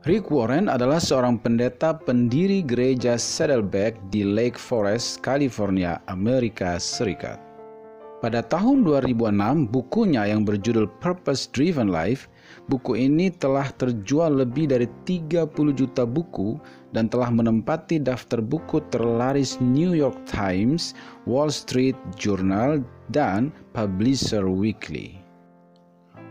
Rick Warren adalah seorang pendeta pendiri gereja Saddleback di Lake Forest, California, Amerika Serikat. Pada tahun 2006, bukunya yang berjudul Purpose Driven Life, buku ini telah terjual lebih dari 30 juta buku dan telah menempati daftar buku terlaris New York Times, Wall Street Journal, dan Publisher Weekly.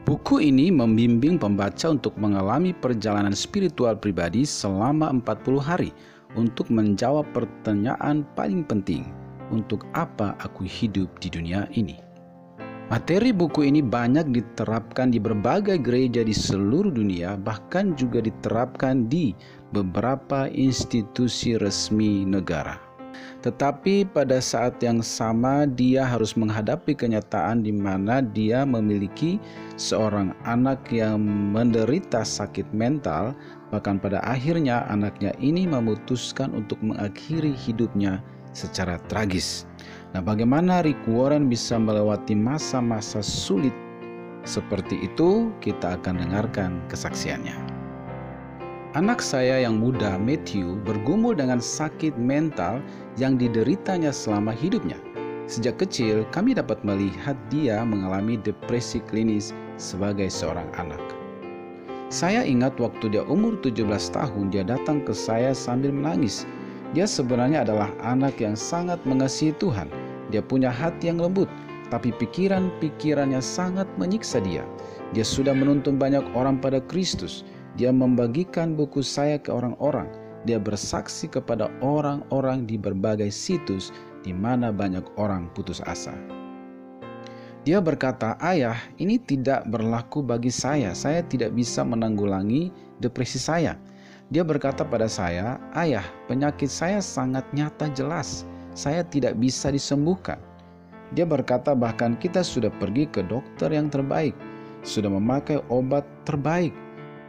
Buku ini membimbing pembaca untuk mengalami perjalanan spiritual pribadi selama 40 hari untuk menjawab pertanyaan paling penting, untuk apa aku hidup di dunia ini? Materi buku ini banyak diterapkan di berbagai gereja di seluruh dunia, bahkan juga diterapkan di beberapa institusi resmi negara. Tetapi pada saat yang sama dia harus menghadapi kenyataan di mana dia memiliki seorang anak yang menderita sakit mental, bahkan pada akhirnya anaknya ini memutuskan untuk mengakhiri hidupnya secara tragis. Nah, bagaimana Rick Warren bisa melewati masa-masa sulit seperti itu? Kita akan dengarkan kesaksiannya. Anak saya yang muda, Matthew, bergumul dengan sakit mental yang dideritanya selama hidupnya. Sejak kecil, kami dapat melihat dia mengalami depresi klinis sebagai seorang anak. Saya ingat waktu dia umur 17 tahun, dia datang ke saya sambil menangis. Dia sebenarnya adalah anak yang sangat mengasihi Tuhan. Dia punya hati yang lembut, tapi pikiran-pikirannya sangat menyiksa dia. Dia sudah menuntun banyak orang pada Kristus. Dia membagikan buku saya ke orang-orang. Dia bersaksi kepada orang-orang di berbagai situs di mana banyak orang putus asa. Dia berkata, "Ayah, ini tidak berlaku bagi saya. Saya tidak bisa menanggulangi depresi saya." Dia berkata pada saya, "Ayah, penyakit saya sangat nyata jelas. Saya tidak bisa disembuhkan." Dia berkata bahkan kita sudah pergi ke dokter yang terbaik, sudah memakai obat terbaik.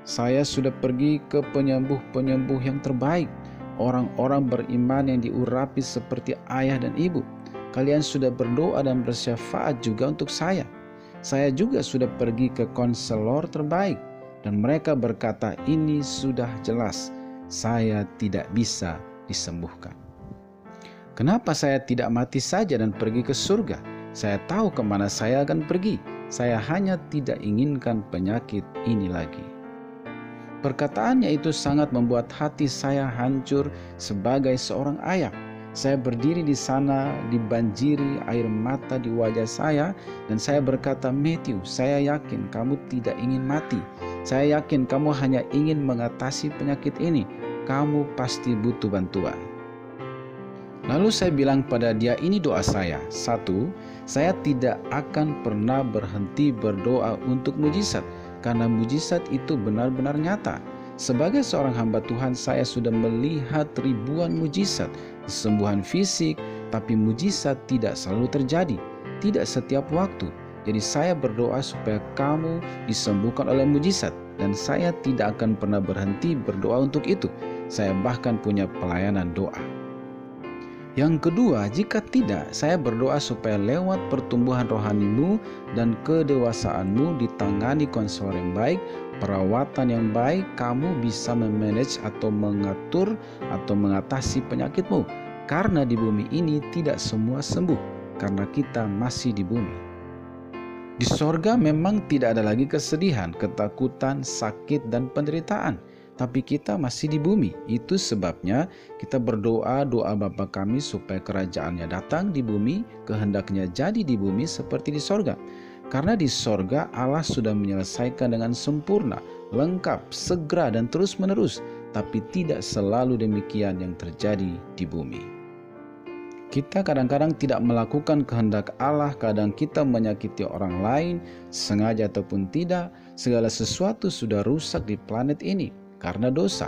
Saya sudah pergi ke penyembuh-penyembuh yang terbaik, orang-orang beriman yang diurapi seperti ayah dan ibu. Kalian sudah berdoa dan bersyafaat juga untuk saya. Saya juga sudah pergi ke konselor terbaik, dan mereka berkata ini sudah jelas, saya tidak bisa disembuhkan. Kenapa saya tidak mati saja dan pergi ke surga? Saya tahu kemana saya akan pergi. Saya hanya tidak inginkan penyakit ini lagi. Perkataannya itu sangat membuat hati saya hancur sebagai seorang ayah. Saya berdiri di sana dibanjiri air mata di wajah saya dan saya berkata, "Matthew, saya yakin kamu tidak ingin mati. Saya yakin kamu hanya ingin mengatasi penyakit ini. Kamu pasti butuh bantuan." Lalu saya bilang pada dia, ini doa saya. 1, saya tidak akan pernah berhenti berdoa untuk mujizat, karena mujizat itu benar-benar nyata. Sebagai seorang hamba Tuhan, saya sudah melihat ribuan mujizat, kesembuhan fisik, tapi mujizat tidak selalu terjadi, tidak setiap waktu. Jadi saya berdoa supaya kamu disembuhkan oleh mujizat, dan saya tidak akan pernah berhenti berdoa untuk itu. Saya bahkan punya pelayanan doa. Yang kedua, jika tidak, saya berdoa supaya lewat pertumbuhan rohanimu dan kedewasaanmu ditangani konselor yang baik, perawatan yang baik, kamu bisa memanage atau mengatur atau mengatasi penyakitmu. Karena di bumi ini tidak semua sembuh, karena kita masih di bumi. Di sorga memang tidak ada lagi kesedihan, ketakutan, sakit, dan penderitaan. Tapi kita masih di bumi. Itu sebabnya kita berdoa doa Bapa kami supaya kerajaannya datang di bumi, kehendaknya jadi di bumi seperti di sorga. Karena di sorga Allah sudah menyelesaikan dengan sempurna, lengkap, segera, dan terus menerus. Tapi tidak selalu demikian yang terjadi di bumi. Kita kadang-kadang tidak melakukan kehendak Allah, kadang kita menyakiti orang lain, sengaja ataupun tidak. Segala sesuatu sudah rusak di planet ini karena dosa.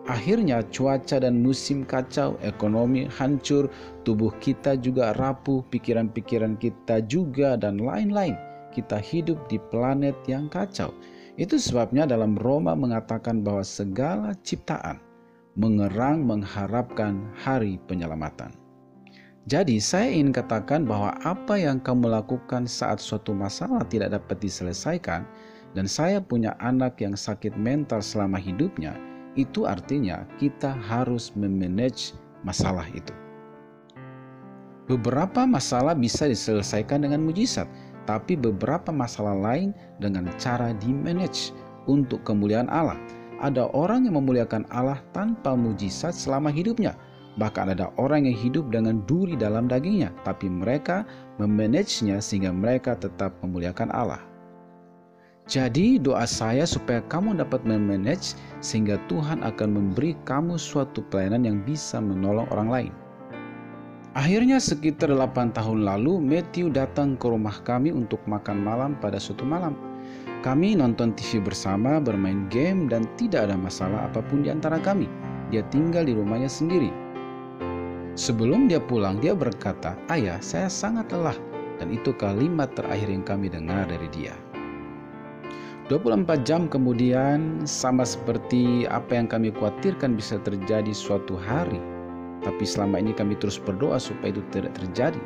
Akhirnya cuaca dan musim kacau, ekonomi hancur, tubuh kita juga rapuh, pikiran-pikiran kita juga, dan lain-lain. Kita hidup di planet yang kacau. Itu sebabnya dalam Roma mengatakan bahwa segala ciptaan mengerang mengharapkan hari penyelamatan. Jadi saya ingin katakan bahwa apa yang kamu lakukan saat suatu masalah tidak dapat diselesaikan, dan saya punya anak yang sakit mental selama hidupnya, itu artinya kita harus memanage masalah itu. Beberapa masalah bisa diselesaikan dengan mujizat, tapi beberapa masalah lain dengan cara di-manage untuk kemuliaan Allah. Ada orang yang memuliakan Allah tanpa mujizat selama hidupnya. Bahkan ada orang yang hidup dengan duri dalam dagingnya, tapi mereka memanagenya sehingga mereka tetap memuliakan Allah. Jadi doa saya supaya kamu dapat memanage sehingga Tuhan akan memberi kamu suatu pelayanan yang bisa menolong orang lain. Akhirnya sekitar 8 tahun lalu, Matthew datang ke rumah kami untuk makan malam pada suatu malam. Kami nonton TV bersama, bermain game, dan tidak ada masalah apapun di antara kami. Dia tinggal di rumahnya sendiri. Sebelum dia pulang, dia berkata, "Ayah, saya sangat lelah." Dan itu kalimat terakhir yang kami dengar dari dia. 24 jam kemudian, sama seperti apa yang kami khawatirkan bisa terjadi suatu hari, tapi selama ini kami terus berdoa supaya itu tidak terjadi.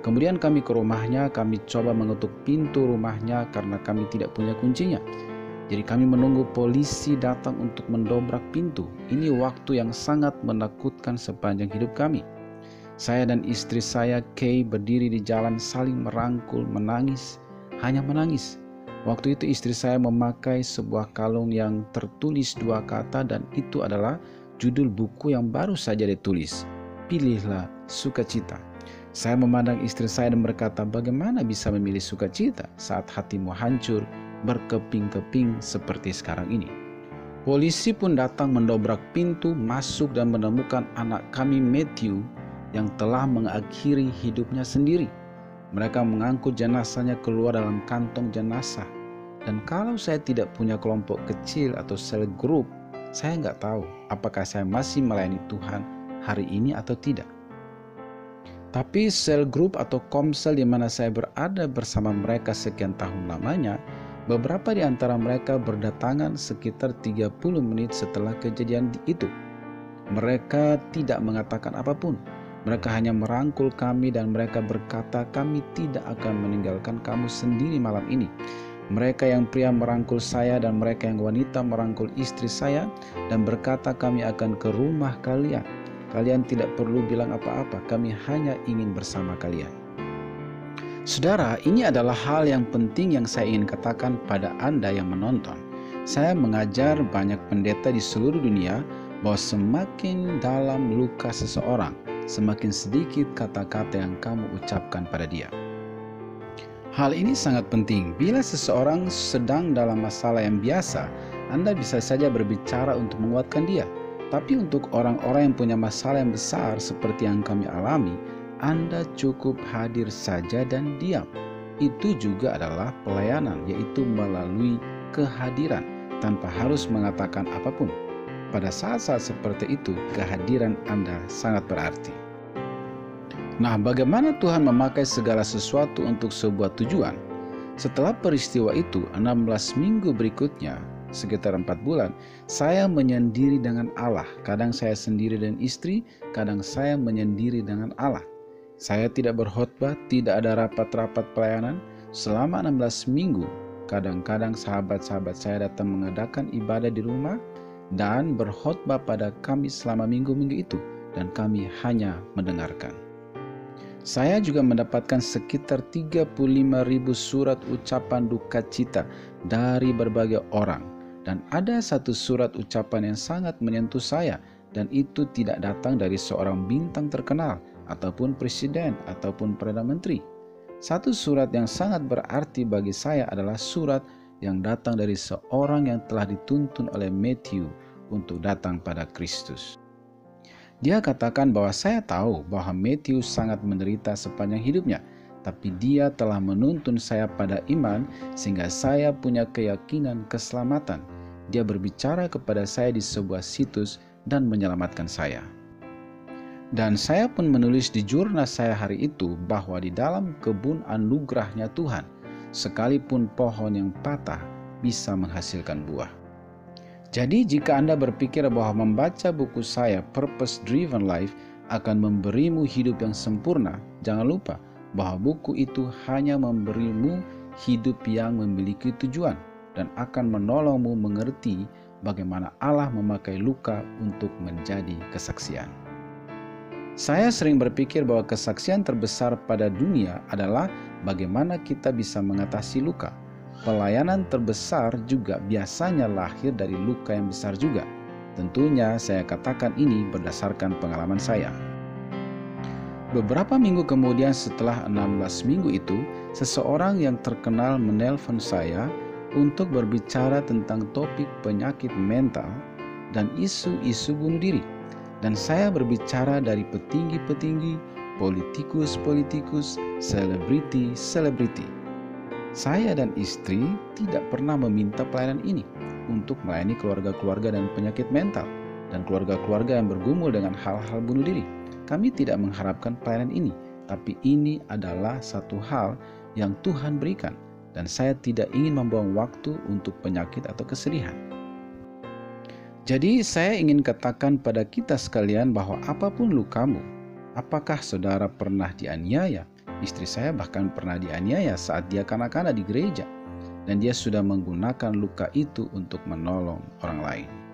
Kemudian kami ke rumahnya, kami coba mengetuk pintu rumahnya karena kami tidak punya kuncinya. Jadi kami menunggu polisi datang untuk mendobrak pintu. Ini waktu yang sangat menakutkan sepanjang hidup kami. Saya dan istri saya, Kay, berdiri di jalan saling merangkul, menangis, hanya menangis. Waktu itu istri saya memakai sebuah kalung yang tertulis 2 kata, dan itu adalah judul buku yang baru saja ditulis, "Pilihlah Sukacita." Saya memandang istri saya dan berkata, "Bagaimana bisa memilih sukacita saat hatimu hancur, berkeping-keping seperti sekarang ini?" Polisi pun datang mendobrak pintu, masuk dan menemukan anak kami Matthew yang telah mengakhiri hidupnya sendiri. Mereka mengangkut jenazahnya keluar dalam kantong jenazah. Dan kalau saya tidak punya kelompok kecil atau sel group, saya nggak tahu apakah saya masih melayani Tuhan hari ini atau tidak. Tapi sel group atau komsel di mana saya berada bersama mereka sekian tahun lamanya, beberapa di antara mereka berdatangan sekitar 30 menit setelah kejadian itu. Mereka tidak mengatakan apapun. Mereka hanya merangkul kami dan mereka berkata, "Kami tidak akan meninggalkan kamu sendiri malam ini." Mereka yang pria merangkul saya dan mereka yang wanita merangkul istri saya dan berkata, "Kami akan ke rumah kalian. Kalian tidak perlu bilang apa-apa, kami hanya ingin bersama kalian." Saudara, ini adalah hal yang penting yang saya ingin katakan pada Anda yang menonton. Saya mengajar banyak pendeta di seluruh dunia bahwa semakin dalam luka seseorang, semakin sedikit kata-kata yang kamu ucapkan pada dia. Hal ini sangat penting. Bila seseorang sedang dalam masalah yang biasa, Anda bisa saja berbicara untuk menguatkan dia. Tapi untuk orang-orang yang punya masalah yang besar seperti yang kami alami, Anda cukup hadir saja dan diam. Itu juga adalah pelayanan, yaitu melalui kehadiran tanpa harus mengatakan apapun. Pada saat-saat seperti itu, kehadiran Anda sangat berarti. Nah, bagaimana Tuhan memakai segala sesuatu untuk sebuah tujuan? Setelah peristiwa itu, 16 minggu berikutnya, sekitar 4 bulan, saya menyendiri dengan Allah. Kadang saya sendiri dan istri, kadang saya menyendiri dengan Allah. Saya tidak berkhotbah, tidak ada rapat-rapat pelayanan selama 16 minggu. Kadang-kadang sahabat-sahabat saya datang mengadakan ibadah di rumah dan berkhotbah pada kami selama minggu-minggu itu, dan kami hanya mendengarkan. Saya juga mendapatkan sekitar 35.000 surat ucapan duka cita dari berbagai orang. Dan ada satu surat ucapan yang sangat menyentuh saya, dan itu tidak datang dari seorang bintang terkenal, ataupun presiden, ataupun Perdana Menteri. Satu surat yang sangat berarti bagi saya adalah surat yang datang dari seorang yang telah dituntun oleh Matthew untuk datang pada Kristus. Dia katakan bahwa saya tahu bahwa Matthew sangat menderita sepanjang hidupnya, tapi dia telah menuntun saya pada iman sehingga saya punya keyakinan keselamatan. Dia berbicara kepada saya di sebuah situs dan menyelamatkan saya. Dan saya pun menulis di jurnal saya hari itu bahwa di dalam kebun anugerahnya Tuhan, sekalipun pohon yang patah bisa menghasilkan buah. Jadi jika Anda berpikir bahwa membaca buku saya Purpose Driven Life akan memberimu hidup yang sempurna, jangan lupa bahwa buku itu hanya memberimu hidup yang memiliki tujuan. dan akan menolongmu mengerti bagaimana Allah memakai luka untuk menjadi kesaksian. Saya sering berpikir bahwa kesaksian terbesar pada dunia adalah bagaimana kita bisa mengatasi luka. Pelayanan terbesar juga biasanya lahir dari luka yang besar juga. Tentunya saya katakan ini berdasarkan pengalaman saya. Beberapa minggu kemudian setelah 16 minggu itu, seseorang yang terkenal menelpon saya untuk berbicara tentang topik penyakit mental dan isu-isu bunuh diri. Dan saya berbicara dari petinggi-petinggi, politikus-politikus, selebriti-selebriti. Saya dan istri tidak pernah meminta pelayanan ini untuk melayani keluarga-keluarga dan penyakit mental dan keluarga-keluarga yang bergumul dengan hal-hal bunuh diri. Kami tidak mengharapkan pelayanan ini, tapi ini adalah satu hal yang Tuhan berikan, dan saya tidak ingin membuang waktu untuk penyakit atau kesedihan. Jadi saya ingin katakan pada kita sekalian bahwa apapun lukamu, apakah saudara pernah dianiaya? Istri saya bahkan pernah dianiaya saat dia kanak-kanak di gereja, dan dia sudah menggunakan luka itu untuk menolong orang lain.